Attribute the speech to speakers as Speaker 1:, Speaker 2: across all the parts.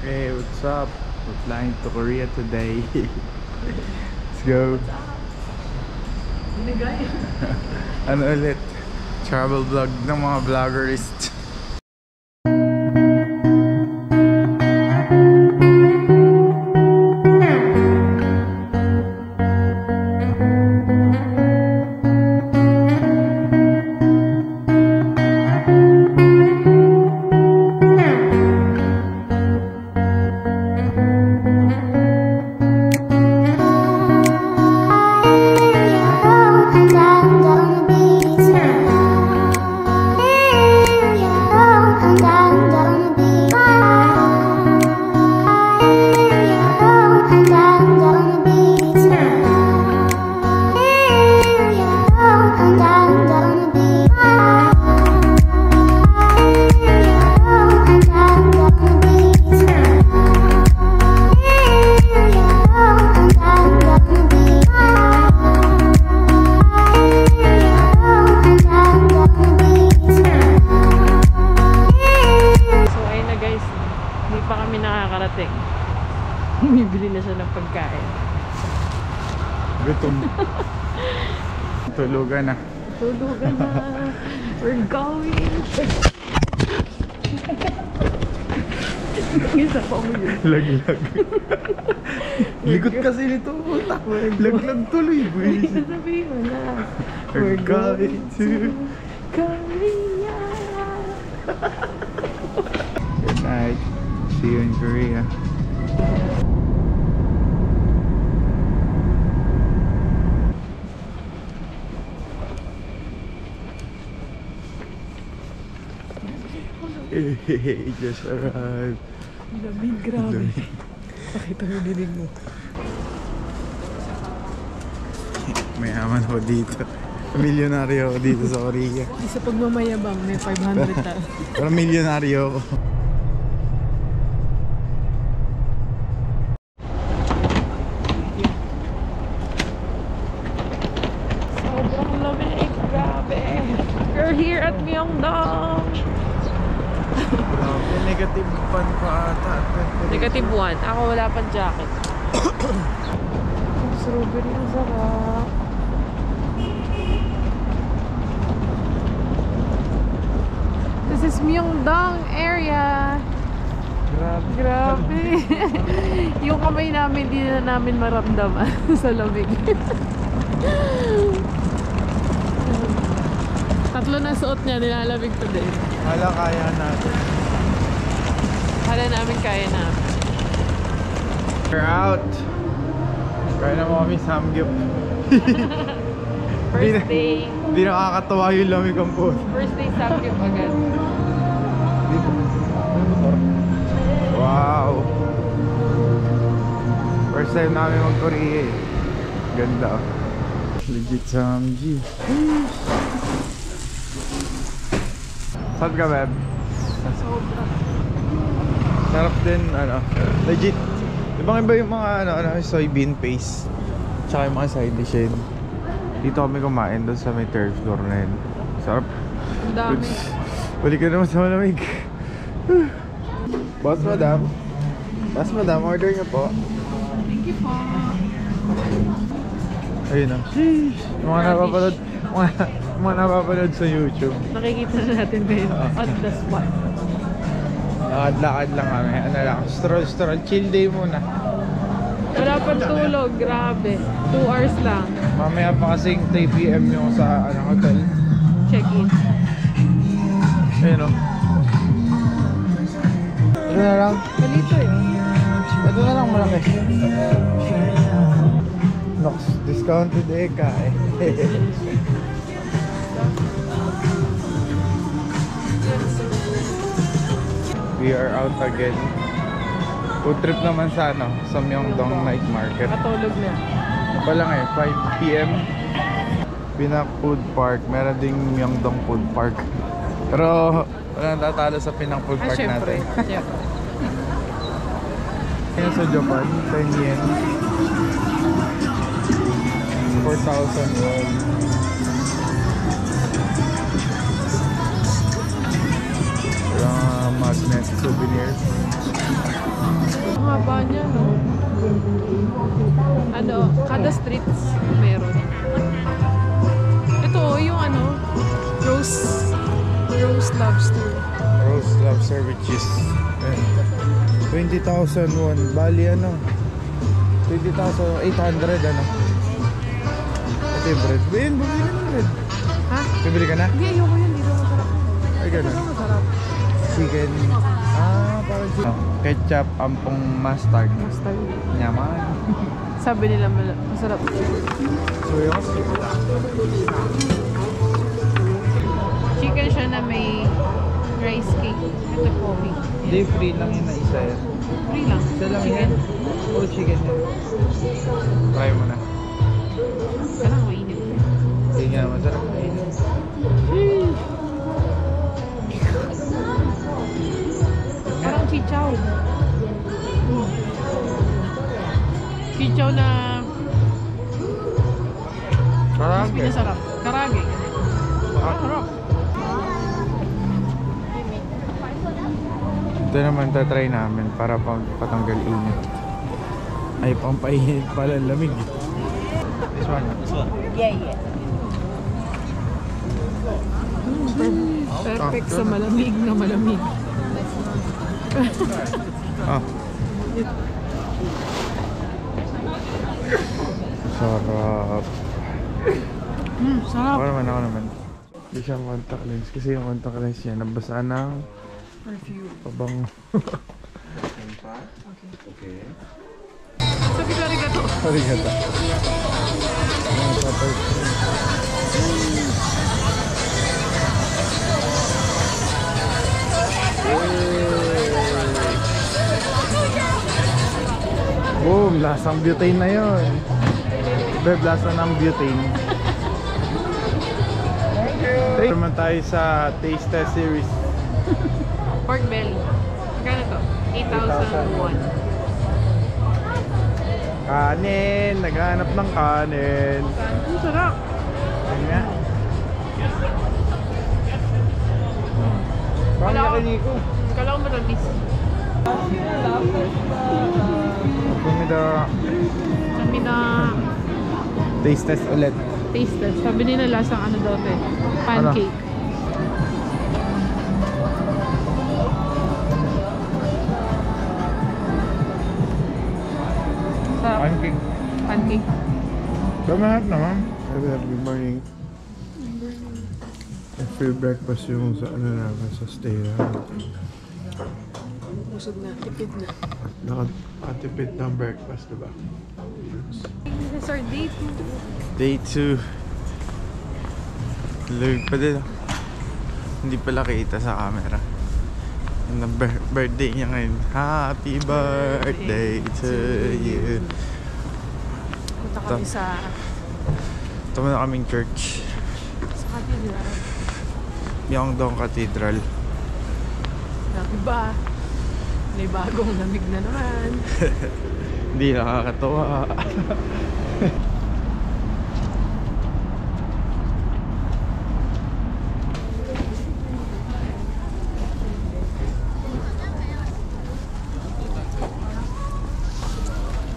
Speaker 1: Hey, what's up? We're flying to Korea today. Let's go. Ano ulit? Travel vlog ng mga vloggerist.
Speaker 2: Bumibili na siya ng pagkain.
Speaker 1: Gutom. Tulugan na.
Speaker 2: Tulugan na. We're going. Isa pa mo yun.
Speaker 1: Laglag. Likot kasi nito. Laglag tuloy.
Speaker 2: Sabihin mo na.
Speaker 1: We're going to
Speaker 2: Korea.
Speaker 1: Good night. See you in Korea. Just arrived.
Speaker 2: Lamig, grabe. Pakita mo dinig mo.
Speaker 1: Mayaman ako dito. Milyonaryo ako dito sa Korea.
Speaker 2: Di sa pagmamayabang, may 500 tayo.
Speaker 1: Pero milyonaryo ako.
Speaker 2: Sobrang lamig, grabe. We're here at Myeongdong.
Speaker 1: Negative 1 pa ata.
Speaker 2: Negative 1. Ako wala pang jacket. Strawberry ang sarap. This is Myeongdong area. Grabe. Yung kamay namin, di na namin maramdaman sa lamig. Tatlo na suot niya, nilalamig pa din.
Speaker 1: Hala, kaya natin.
Speaker 2: Hala namin kaya na.
Speaker 1: We're out. Kaya na mo kami samgyup.
Speaker 2: First day.
Speaker 1: Hindi nakakatawa yung lamig ang po.
Speaker 2: First day samgyup agad.
Speaker 1: Wow. First time namin mag-Korea eh. Ganda. Legit samgy. Saan ka, Beb?
Speaker 2: Sobra.
Speaker 1: Sarap din, ano, legit. Ibang iba yung mga soybean paste. Tsaka yung mga side dishes. Dito kami kumain doon sa may third floor na yun. Sarap.
Speaker 2: Ang dami.
Speaker 1: Balik ka naman sa malamig. Boss, madam. Boss, madam, order niyo po.
Speaker 2: Thank you po.
Speaker 1: Ayun na. Mga napapanood. Mga napapanood sa YouTube.
Speaker 2: Nakikita na natin ngayon on the spot.
Speaker 1: Lakad-lakad lang kami. Ano lang, stroll. Chill day muna.
Speaker 2: Wala pang tulog, grabe. 2 hours lang.
Speaker 1: Mamaya pa kasing 3 PM yung sa hotel.
Speaker 2: Check-in.
Speaker 1: Ayun o. Ito na lang.
Speaker 2: Kalito eh.
Speaker 1: Ito na lang malaki. Nox, discounted eka eh. We are out again. Food trip naman sa sa Myeongdong Night Market.
Speaker 2: Nakatulog na.
Speaker 1: Pa lang eh, 5 PM. Pinak Food Park. Meron ding Myeongdong Food Park. Pero wala nang tatalo sa Pinang Food Park natin.
Speaker 2: Syempre.
Speaker 1: Yan sa Japan, 10 yen. 4,000 won. Magnet souvenirs.
Speaker 2: haba niya, no? Ano, kada streets meron. Ito, yung ano, Rose Lobster.
Speaker 1: Rose lobster with cheese. 20,000 won. Bali ano? 20,800 ano? Ito yung bread. Bayan, bumili ka ng bread.
Speaker 2: Ha?
Speaker 1: Bibili ka na?
Speaker 2: Hindi, ayoko yun. Dito masarap.
Speaker 1: Ay, gano'n.
Speaker 2: Dito masarap.
Speaker 1: Chicken. Parang chicken. Ketchup, ampong mustard.
Speaker 2: Mustard.
Speaker 1: Nyaman.
Speaker 2: Sabi nila masarap.
Speaker 1: Suyos.
Speaker 2: Chicken siya na may rice cake. Ito coffee.
Speaker 1: Hindi, free lang yun na isa yan.
Speaker 2: Free lang.
Speaker 1: Isa lang
Speaker 2: Chicken.
Speaker 1: yan. Puro chicken yan. Try mo na.
Speaker 2: Kailangan mainit.
Speaker 1: Hindi nga, masarap na yun.
Speaker 2: Parang chichaw. Chichaw na mas
Speaker 1: Karage.
Speaker 2: pinasarap. Karage. Sarap.
Speaker 1: Ito naman tatry namin para patanggal init. Ay, pampainit pala lamig. This one.
Speaker 3: Yeah.
Speaker 2: Perfect sa malamig na malamig.
Speaker 1: Ah. Sarap.
Speaker 2: Sarap.
Speaker 1: Ako naman. Hindi siya contact lens kasi yung contact lens niya nabasa ng
Speaker 2: Perfume.
Speaker 1: pabango.
Speaker 2: Sabi ko rin gato.
Speaker 1: Sorry gata. Boom! Lasang butane na yun. Beb, lasa ng butane. Thank you! Naman tayo sa Taste Test Series.
Speaker 2: Pork belly. Magkano to? 8,001.
Speaker 1: Kanin! Naghahanap ng kanin.
Speaker 2: Ang sarap.
Speaker 1: Ano nga? Parang nakiniko.
Speaker 2: Kala ko matamis.
Speaker 1: Bumida.
Speaker 2: Sabi na
Speaker 1: Taste test ulit.
Speaker 2: taste test. Sabi nila lasang ano daw to eh. Pancake. Sarap.
Speaker 1: Pancake.
Speaker 2: Pancake.
Speaker 1: Lahat naman. Good morning. Free breakfast yung sa ano namin sa stay namin.
Speaker 2: Busog na. Tipid na.
Speaker 1: Nakatipid ng breakfast, diba?
Speaker 2: This is our day 2.
Speaker 1: Day 2. Lamig pa din. Hindi pala kita sa camera. Yung birthday niya ngayon. Happy birthday to you.
Speaker 2: Punta kami sa
Speaker 1: Tama na kaming church.
Speaker 2: cathedral.
Speaker 1: Myeongdong Cathedral.
Speaker 2: Iba. May bagong lamig na naman.
Speaker 1: Hindi nakakatawa.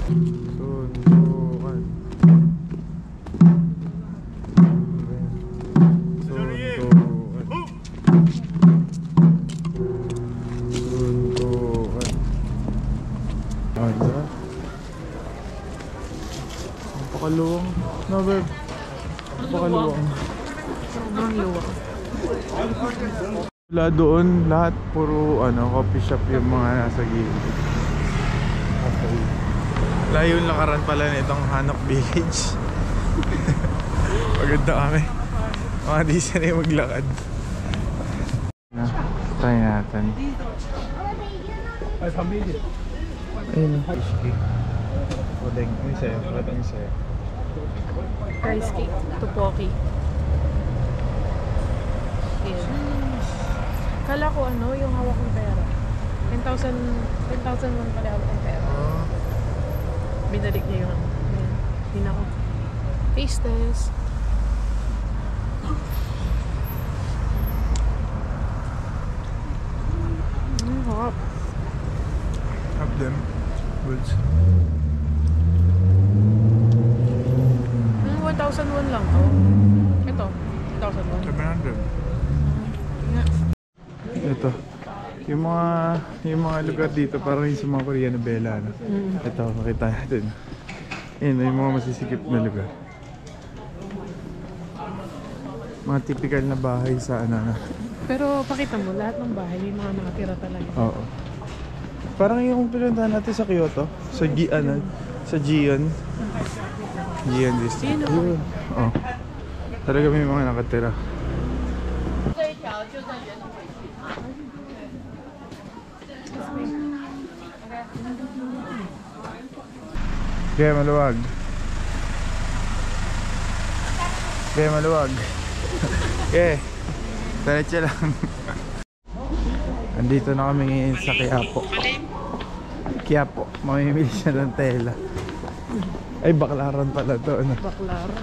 Speaker 1: Sundukan. Sundukan. Ganda. Napakaluwang. No, babe. Napakaluwang.
Speaker 2: Sobrang luwang.
Speaker 1: Wala doon, lahat puro coffee shop yung mga nasa gilid. Okay. Layo yung lakaran pala nitong Hanok Village. Paganda kami. Mga di sanay maglakad. Try natin. Ay, pamilya. Ayun. Fish cake. Odeng. Ano sa'yo? Wala tayong sa'yo.
Speaker 2: Rice cake. Topoki. Yan. Kala ko yung hawak ng pera. 10,000 lang pala hawak ng pera. Binalik niya yung Ayan. Hindi na ako. Taste test.
Speaker 1: Have them. Goods.
Speaker 2: 1,001 lang to. Ito, 1,001.
Speaker 1: 700.
Speaker 2: Nga.
Speaker 1: Ito. Yung mga lugar dito parang yung sa mga Korean novela, no? Ito, makita natin. Ayun, yung mga masisikip na lugar. Mga typical na bahay sa ano.
Speaker 2: Pero pakita mo, lahat ng bahay may mga nakatira talaga.
Speaker 1: Oo. Parang yung pinuntahan natin sa Kyoto, sa Gion District.
Speaker 2: Yun,
Speaker 1: Yun. Oh. Talaga may mga nakatira. Kaya maluwag. Kaya maluwag. Okay. Diretso lang. Andito na kami ngayon sa Quiapo. Mamimili siya ng tela. Ay, Baklaran pala to. Ano?
Speaker 2: Baklaran.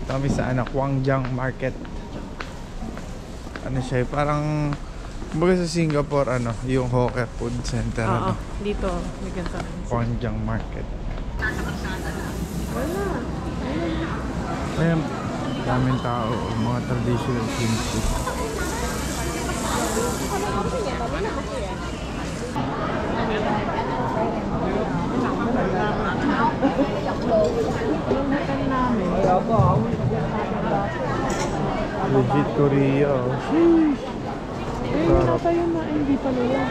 Speaker 1: Ito kami sa Gwangjang Market. Ano siya, parang kumbaga sa Singapore, yung Hawker Food Center.
Speaker 2: Oo, dito. May ganito.
Speaker 1: Gwangjang Market.
Speaker 2: Wala.
Speaker 1: Ayan, daming tao, mga traditional swimsuit. Legit Korea. Sheesh.
Speaker 2: Wala tayo na hindi pa nila.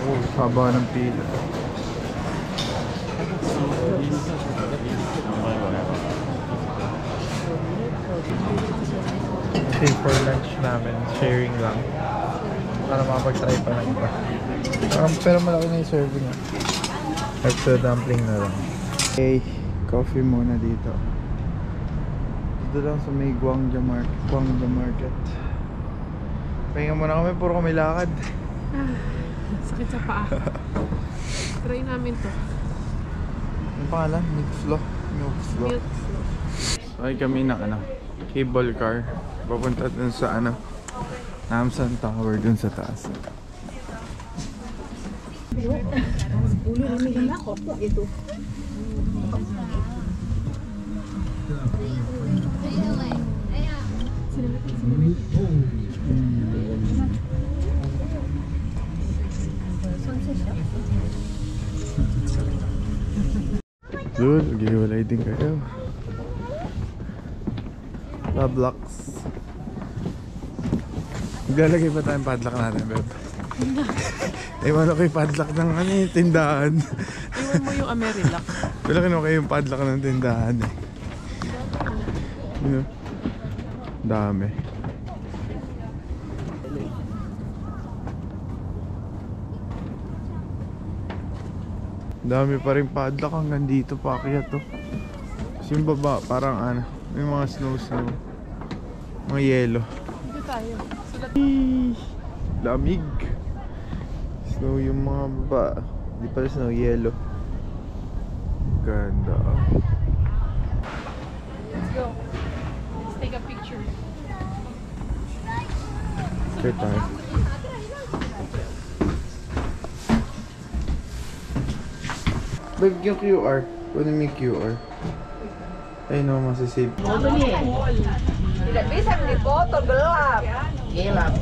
Speaker 1: Oh, haba ng pila. Okay, for lunch namin, sharing lang. Para makapag-try pa ng iba. Pero malaki na yung serving niya. Extra dumpling na lang. Okay, coffee muna dito. Dito lang sa may Gwangjang Market. Pahinga muna kami, puro kami lakad.
Speaker 2: Sakit sa paa. Try namin to.
Speaker 1: Ano pangalan? Milk Flow.
Speaker 2: Milk float.
Speaker 1: Okay kami na cable car. Papunta dun sa Namsan Tower dun sa taas. Dude, gigiwalay din kayo. Roblox. Maglalagay pa tayong padlock natin, Beb. Iwan ko yung padlock ng tindahan.
Speaker 2: Iwan mo yung Amerilac.
Speaker 1: Wala kinuha kayo yung padlock ng tindahan eh. Dami. Dami pa rin padlock hanggang dito pa kaya to. Kasi yung baba parang may mga snow. Mga yelo.
Speaker 2: Dito tayo.
Speaker 1: Lamig. Snow yung mga baba. Hindi pala snow, yelo. Ganda.
Speaker 2: Let's go. Let's take a picture.
Speaker 1: Okay tayo. Babe, yung QR. Kunin mo yung QR. Ayun o, masasave.
Speaker 3: Tidak bisa beli foto gelap. Gelap.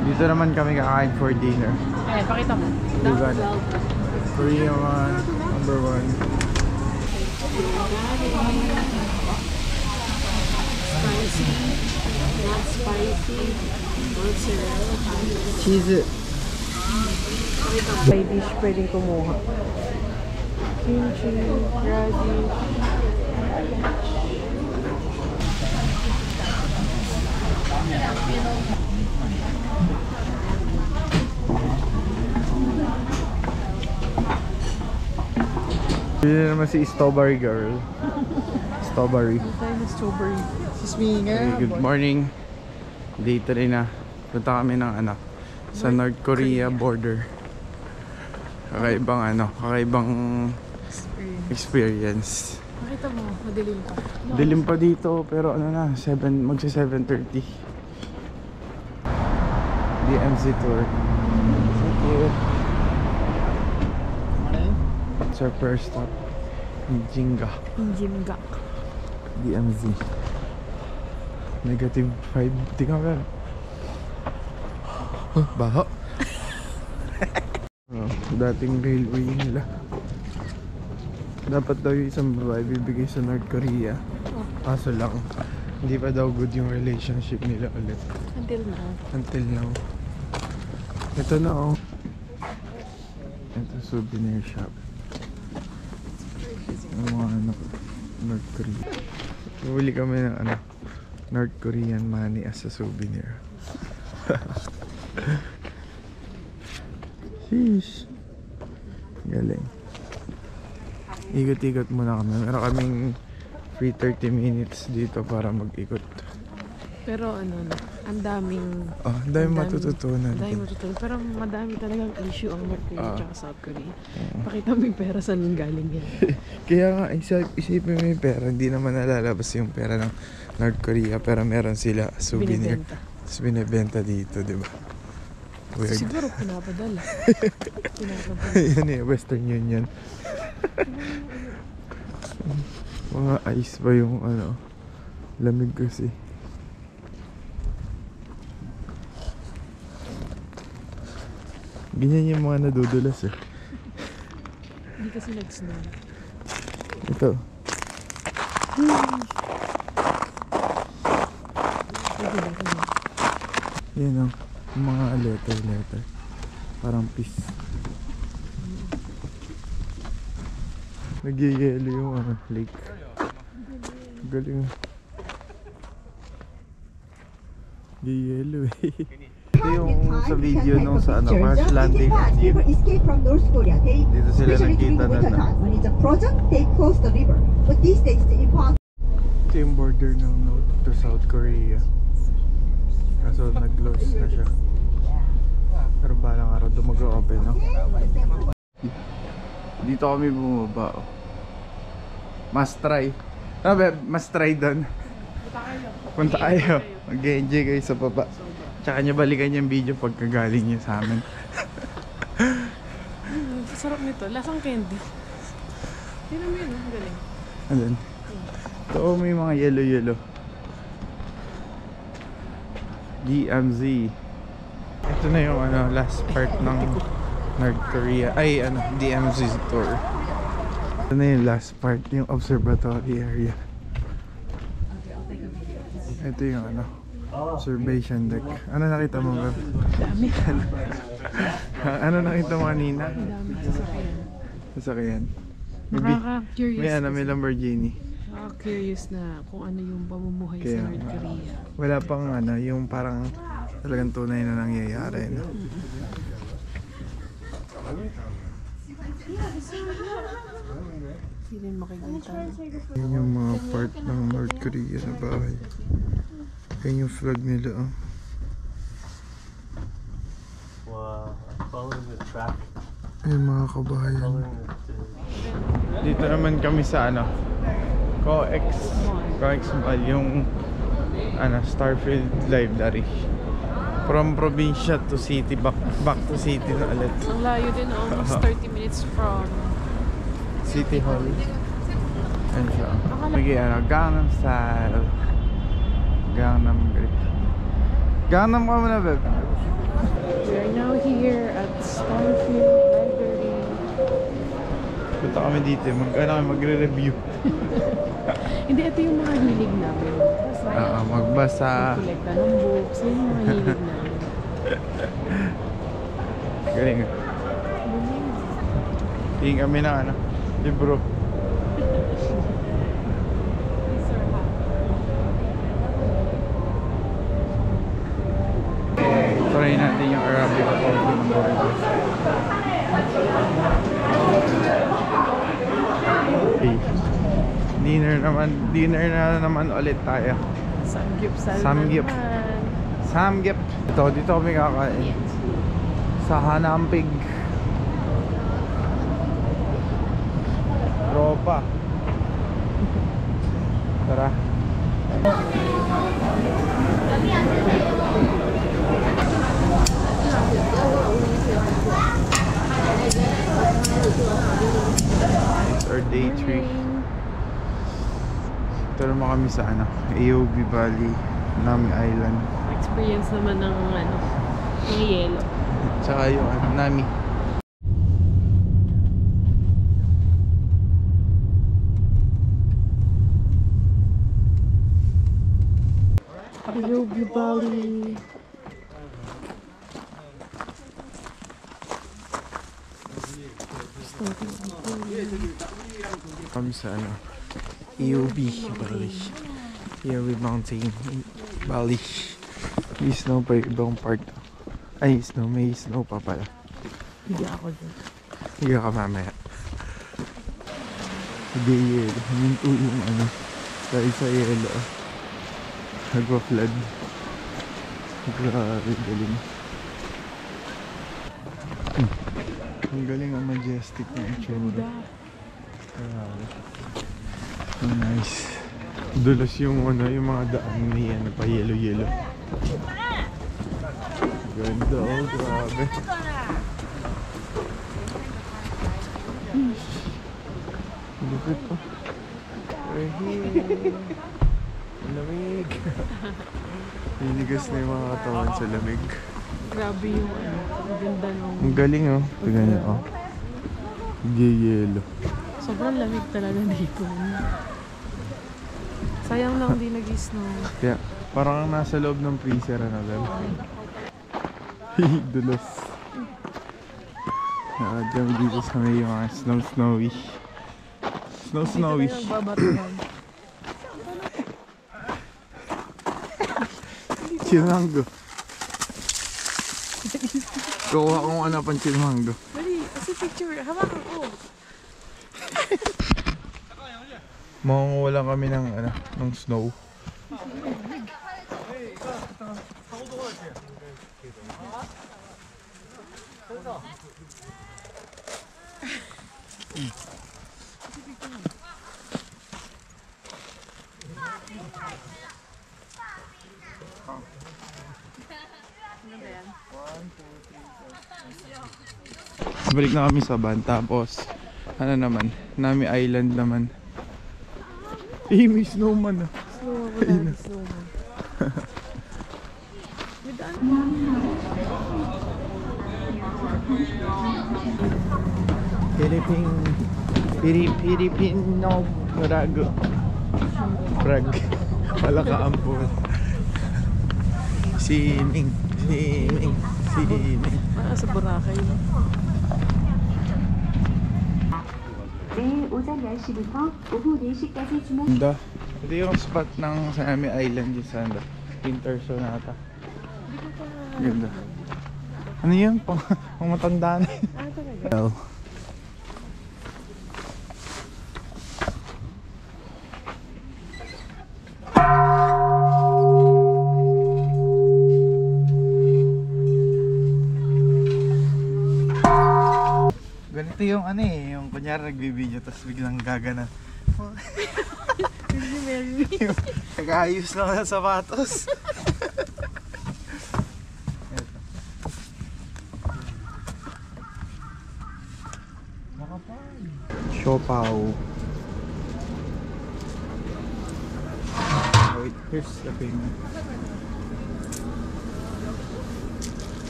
Speaker 1: Dito naman kami kakain for dinner.
Speaker 2: Pakita mo.
Speaker 1: Diba? Korean one, number 1.
Speaker 2: Spicy. Not spicy. Mozzarella.
Speaker 1: Cheese.
Speaker 2: May dish pwedeng kumuha. Kimchi, radish.
Speaker 1: Dito naman si Strawberry Girl. Strawberry.
Speaker 2: Ano tayo na strawberry?
Speaker 1: Okay, good morning. Dito rin na. Punta kami ng sa North Korea border. Kakaibang experience.
Speaker 2: Makita mo, madilim pa.
Speaker 1: Dilim pa dito pero magsa 7:30. DMZ tour. So It's our first stop in Jinga,
Speaker 2: Jinga.
Speaker 1: DMZ. -5. Tingnan mo yan. Oh, baho. Oh, dating railway nila. Dapat daw yung isang babae bibigay sa North Korea. Kaso lang, hindi pa daw good yung relationship nila ulit. Until now. Ito na oh. Ito souvenir shop. Ang mga anak North Korea. Bumili kami ng North Korean money as a souvenir. Sheesh. Galing. Ikot-ikot muna kami. Meron kaming free 30 minutes dito para mag-ikot.
Speaker 2: Pero ang daming...
Speaker 1: Ang daming matututunan.
Speaker 2: Pero madami talagang issue ang North Korea at South Korea. Pakita mo yung pera saan galing yan.
Speaker 1: Kaya nga, isipin mo yung pera. Hindi naman nalalabas yung pera ng North Korea. Pero meron sila souvenir. Tapos binibenta dito, di ba? Weird.
Speaker 2: Siguro pinapadala.
Speaker 1: Yan eh, Western Union. Mga ice pa yung lamig kasi. Ganyan yung mga nadudulas eh.
Speaker 2: Hindi kasi nag-snow.
Speaker 1: Ito. Yan o. Yung mga letter. Parang peace. Nagyayelo yung lake. Galing. Nagyayelo eh. Ito yung sa video nung sa crash landing. Dito sila nakita na ito yung border ng North to South Korea. Kaso nag-close na siya. Pero balang araw doon mag-open, no? Dito kami bumaba, oh. Must try. Must try doon. Punta kayo. Mag-enjoy kayo sa baba. Tsaka nyo balikan yung video pagkagaling nyo sa amin.
Speaker 2: Sarap nito. Lasang candy. Tignan mo yun, ang galing.
Speaker 1: Ayan. Ito may mga yellow. DMZ. Ito na yung last part ng North Korea. Ay, DMZ tour. Ito na yung last part, yung observatory area. Ito yung observation deck. Ano nakita mo ba?
Speaker 2: Dami.
Speaker 1: Ano nakita mo kanina?
Speaker 2: Dami
Speaker 1: Sasakyan.
Speaker 2: Nakaka-curious.
Speaker 1: May Lamborghini.
Speaker 2: Nakaka-curious na kung ano yung pamumuhay sa North Korea.
Speaker 1: Wala pang yung parang talagang tunay na nangyayari, no?
Speaker 2: Hindi rin makikita.
Speaker 1: Yun yung mga part ng North Korea na bahay. Yan yung flag nila, oh.
Speaker 4: Wow, I'm following the track.
Speaker 1: Ay, mga kabahayan.
Speaker 4: Following
Speaker 1: Dito naman kami sa COEX Mall, yung Starfield Library. From probinsya to city, back to city na ulit.
Speaker 2: Ang layo din, almost 30 minutes from
Speaker 1: City Hall. Yan siya. Sige, Gangnam Style. Gangnam ka muna, Beb.
Speaker 2: We are now here at Starfield Library.
Speaker 1: Punta kami dito, magre-review.
Speaker 2: Hindi, ito yung mga hilig namin.
Speaker 1: Magbasa.
Speaker 2: Kolekta ng books, yun yung mga hilig namin.
Speaker 1: Galing. Tingin kami na libro. Try natin yung Arabic coffee. Okay. Dinner na naman ulit tayo.
Speaker 2: Samgyup.
Speaker 1: Samgyup. Dito kami kakain. Sa Hanampig. Tropa. Tara. or day 3. Ito naman kami sa AOB Valley, Nami Island.
Speaker 2: Experience naman ng ng yelo.
Speaker 1: Tsaka yung Nami.
Speaker 2: AOB Valley.
Speaker 1: Kami sa AOB Valley. AOB Mountain Valley. May snow pa yung ibang part. Ay, may snow pa pala.
Speaker 2: Hindi ako dun.
Speaker 1: Higa ka mamaya. Hindi yelo. Huminto yung dahil sa yelo. Nagpa-flood. Grabe, galing. Ang galing ang majestic na itsura. Grabe. So nice. Dulas yung yung mga daan may pa yelo-yelo. Ganda, oh, grabe. Lupit pa. We're here. Lamig. Hinigas na yung mga katawan sa lamig.
Speaker 2: Grabe yung ang ganda nung...
Speaker 1: Ang galing, oh. Tingnan niyo, oh. Yelo.
Speaker 2: Sobrang lamig talaga dito. Sayang lang di nag-snow.
Speaker 1: Kaya, parang nasa loob ng freezer gano'n. Dulos. Nakad kami dito sa may mga snowy. Snowy.
Speaker 2: Dito na babatuhan.
Speaker 1: Chilmango. Kuha kong pang chilmango.
Speaker 2: Dali, kasi picture. Hawakan ko.
Speaker 1: Mangungulang kami ng snow. Balik na kami sa van, tapos Nami Island naman. May snowman.
Speaker 2: Slow ako lang, slow mo. May daan.
Speaker 1: Filipino Brag. Wala ka ampun. Siming.
Speaker 2: Sa Boracay.
Speaker 5: 내일 오전 10시부터 오후 4시까지 주문
Speaker 1: Ganda. Ito yung spot ng Nami Island yung sa Winter Sonata. Ganda. Ano yun? Pang matanda na.
Speaker 2: Ah, talaga?
Speaker 1: Well. Ganito yung yung kunyari nagbibideo tapos biglang gagana. Yung nag-aayos lang ng sapatos. Siopaw. Wait, here's the payment.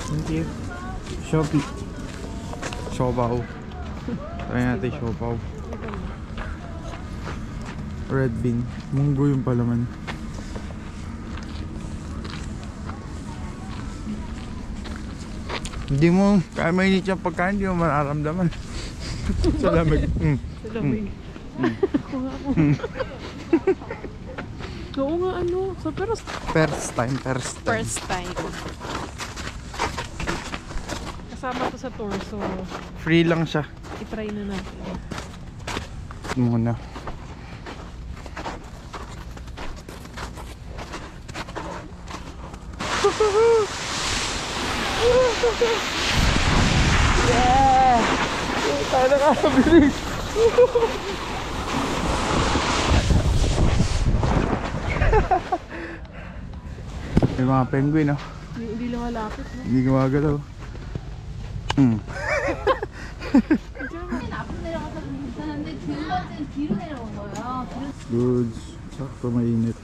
Speaker 1: Thank you. Shopee. Siopaw. Try natin siopaw. Red bean. Munggo yung palaman. Hindi mo, kaya mainit yung pagkain, hindi mo mararamdaman. Sa lamig.
Speaker 2: Sa lamig. Oo nga So pero
Speaker 1: First time.
Speaker 2: first time. Kasama to sa tour, so
Speaker 1: Free lang siya.
Speaker 2: i-try na natin.
Speaker 1: Muna. Yeah! Tayo na kakabilis! May mga penguin, no?
Speaker 2: Hindi lumalapit, no?
Speaker 1: Hindi gumagalaw. Goods. Sakto mainit.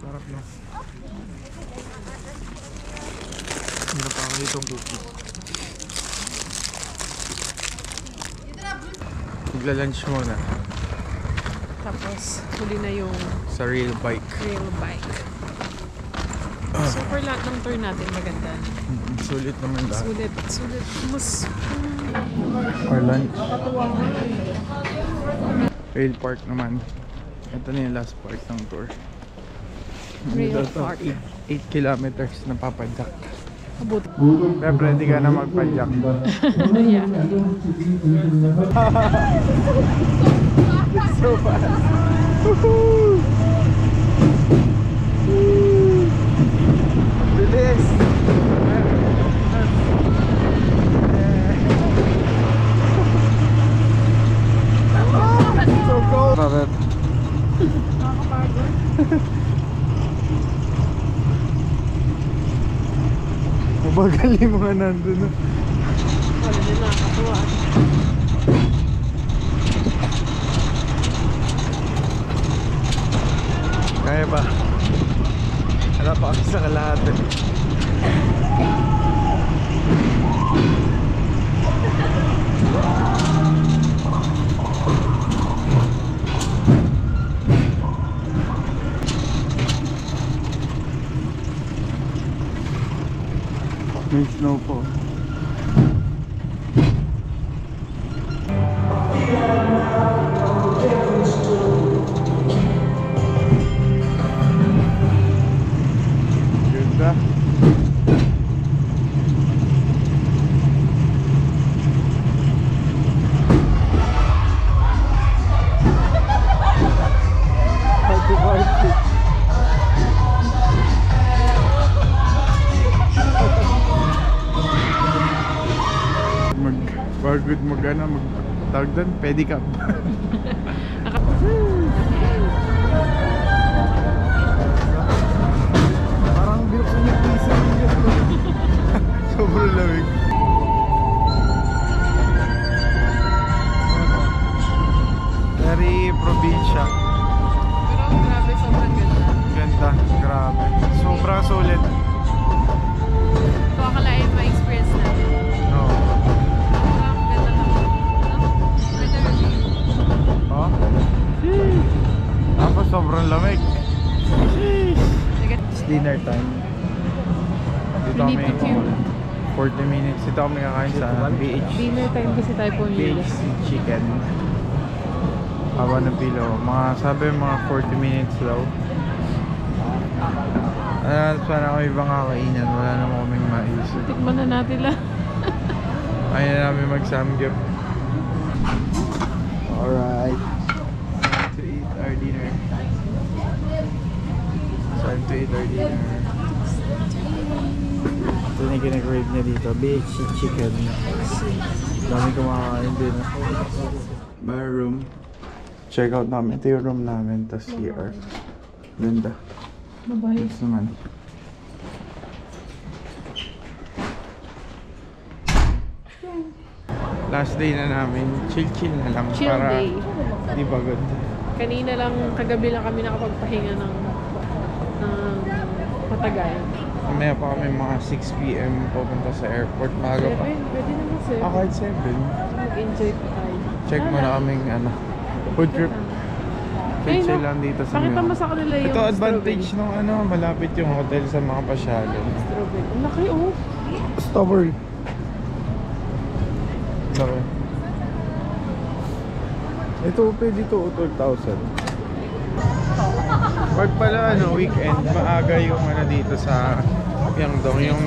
Speaker 1: Sarap no. Hindi pa ako itong cookie. Magla-lunch muna
Speaker 2: Tapos, huli na yung
Speaker 1: sa real bike.
Speaker 2: real bike. So, for lahat ng tour natin, maganda.
Speaker 1: Sulit naman lahat.
Speaker 2: Sulit. Mas,
Speaker 1: Our lunch. Rail Park naman. Ito na yung last part ng tour.
Speaker 2: Rail Park.
Speaker 1: 8 kilometers na papadyak.
Speaker 2: abot.
Speaker 1: Kaya ready ka na magpadyak.
Speaker 2: Yeah.
Speaker 1: So fast. Woohoo! Bilis! So cold! Bakit? Mabagal yung mga nandun.
Speaker 2: Wala din nakakatuwa.
Speaker 1: Kaya ba? Wala pa kami sa kalahati. May snow po. Ganda. Party party. Pagod tawag doon, pedicab. Parang bilok na nag-isa. Sobrang lamig. Very probinsya.
Speaker 2: Pero grabe, sobrang ganda.
Speaker 1: Ganda, grabe. Sobrang sulit.
Speaker 2: Ito akalain ma-experience natin.
Speaker 1: No.
Speaker 2: Sobrang ganda lang. No? Better review.
Speaker 1: Oh? Tapos sobrang lamig. It's dinner time. Dito
Speaker 2: We need
Speaker 1: kami
Speaker 2: to queue.
Speaker 1: 40 minutes. Dito kami kakain sa BH.
Speaker 2: Dinner time kasi tayo po nila.
Speaker 1: BH chicken. Haba ng pilo. Sabi mga 40 minutes daw. Sana kami ibang kakainan. Wala naman kaming maisip.
Speaker 2: Tikman na natin lang.
Speaker 1: Ayaw na namin mag-samgyup. Alright. To eat our dinner. Time to eat our dinner. Ito na yung kinakrave niya dito. BH chicken. Dami kumakain din. My room. Check out namin. Ito yung room namin. Tapos CR. Ganda.
Speaker 2: Mabay.
Speaker 1: Yes naman. Last day na namin. Chill na lang.
Speaker 2: Chill
Speaker 1: para
Speaker 2: day.
Speaker 1: Di pagod.
Speaker 2: Kanina lang, kagabi lang kami nakapagpahinga ng matagal.
Speaker 1: Mamaya pa kami mga 6 PM pupunta sa airport. Maaga pa.
Speaker 2: Pwede naman sir.
Speaker 1: Kahit 7.
Speaker 2: Mag-enjoy pa tayo.
Speaker 1: Check mo na kaming food trip.
Speaker 2: Ayun,
Speaker 1: Chill
Speaker 2: no?
Speaker 1: lang dito sa
Speaker 2: Pakita
Speaker 1: Mio.
Speaker 2: mo sa kanila yung
Speaker 1: Ito advantage nung malapit yung hotel sa mga pasyalo.
Speaker 2: strawberry. Ang laki oh.
Speaker 1: Strawberry. Laki. Ito pwede to 12,000. Pag pala weekend, maaga yung dito sa Myeongdong, yung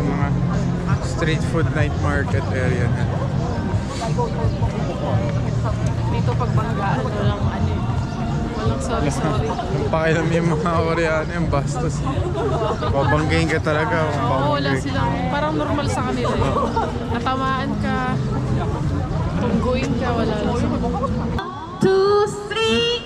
Speaker 1: mga street food night market area na.
Speaker 2: Dito pag banggaan, walang walang sorry.
Speaker 1: Yung pakialam yung mga Koreano, yung bastos. Babanggain ka talaga kung
Speaker 2: Oo, wala
Speaker 1: babanggain.
Speaker 2: silang, parang normal sa kanila yun. Natamaan ka, tungguin ka, wala lang.
Speaker 3: 2, 3.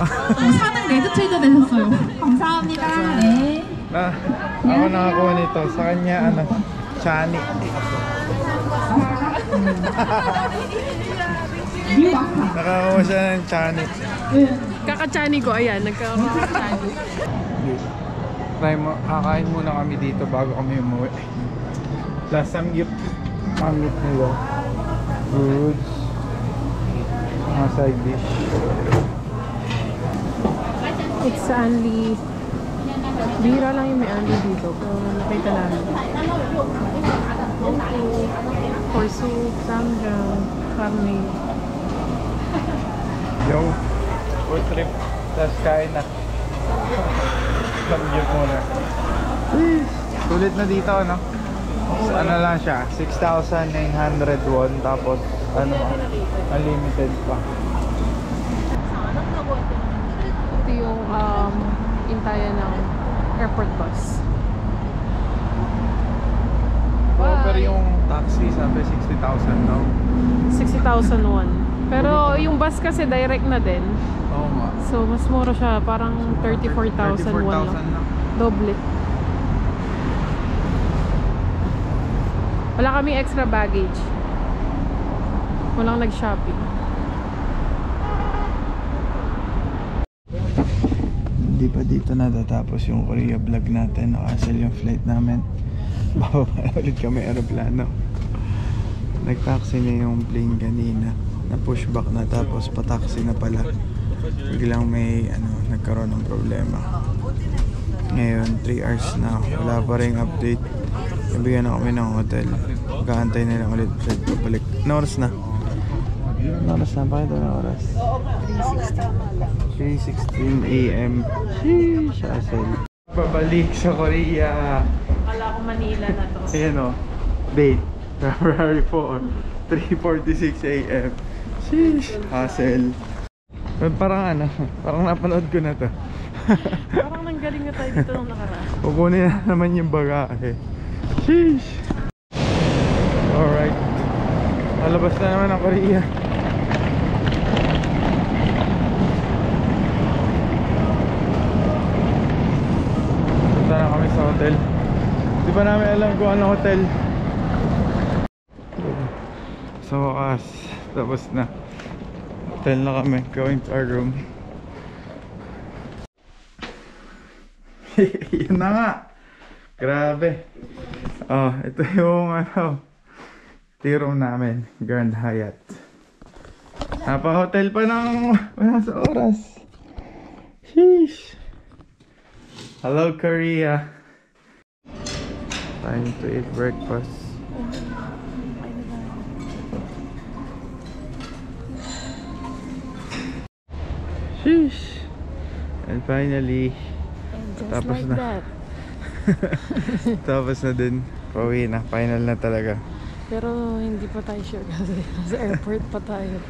Speaker 3: 사등 레드트레이더 되셨어요. 감사합니다. 네.
Speaker 1: Ako nakakuha nito. Sa kanya, ano, chani. Nakakuha siya ng chani.
Speaker 2: Kakachani ko, ayan. Nagkakachani.
Speaker 1: Try mo, kakain muna kami dito bago kami umuwi. Plus, samgyup. Samgyup nila. Goods. Mga side dish.
Speaker 2: It's only... Bira lang yung may only dito. Pero nakita namin. Pork soup, samgyang, karne.
Speaker 1: Yo, food trip. Tapos kain na. Samgyup muna. Sulit na dito, no? Ano lang siya, 6,900 won. Tapos, ano, unlimited pa.
Speaker 2: Ito yung intayan ng airport bus.
Speaker 1: Oh, pero yung taxi, sabi 60,000 daw.
Speaker 2: 60,000 won. Pero yung bus kasi direct na din.
Speaker 1: Oo nga.
Speaker 2: So, mas mura siya. Parang 34,000 won lang.
Speaker 1: 34,000 lang.
Speaker 2: Doble. Wala kami extra baggage. Walang nag-shopping.
Speaker 1: Hindi pa dito natatapos yung Korea vlog natin. Nakancel yung flight namin. Bababa ulit kami aeroplano. Nag-taxi na yung plane kanina. Na-pushback na tapos pa-taxi na pala. Biglang may nagkaroon ng problema. Ngayon 3 hours na. Wala pa rin update. Nabigyan na kami ng hotel. Kaantay na lang ulit flight pabalik. Ano oras na? Ano oras na? Bakit ano oras? 3:16 AM. Sheesh, asal. Pabalik sa Korea.
Speaker 2: Akala ko Manila na to.
Speaker 1: Ayan o. Date. February 4. 3:46 AM. Sheesh, hassle. Parang parang napanood ko na to.
Speaker 2: Parang nanggaling na tayo dito nung nakaraan.
Speaker 1: Kukunin na naman yung bagahe. Sheesh. Alright. Malabas na naman ang Korea. Punta na kami sa hotel. Di pa namin alam kung anong hotel. Sa wakas, tapos na. Hotel na kami, going to our room. Yun na nga. Grabe. Oh, ito yung tea room namin, Grand Hyatt. Napa-hotel pa ng wala sa oras. Sheesh. Hello Korea. Time to eat breakfast. Sheesh. And finally,
Speaker 2: Just
Speaker 1: tapos
Speaker 2: like
Speaker 1: na.
Speaker 2: that.
Speaker 1: Tapos na din. Pauwi na. Final na talaga.
Speaker 2: Pero hindi pa tayo sure kasi sa airport pa tayo.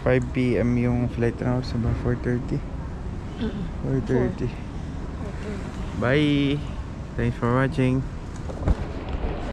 Speaker 1: 5 PM yung flight na sa 4:30. 4:30. Bye. Thanks for watching.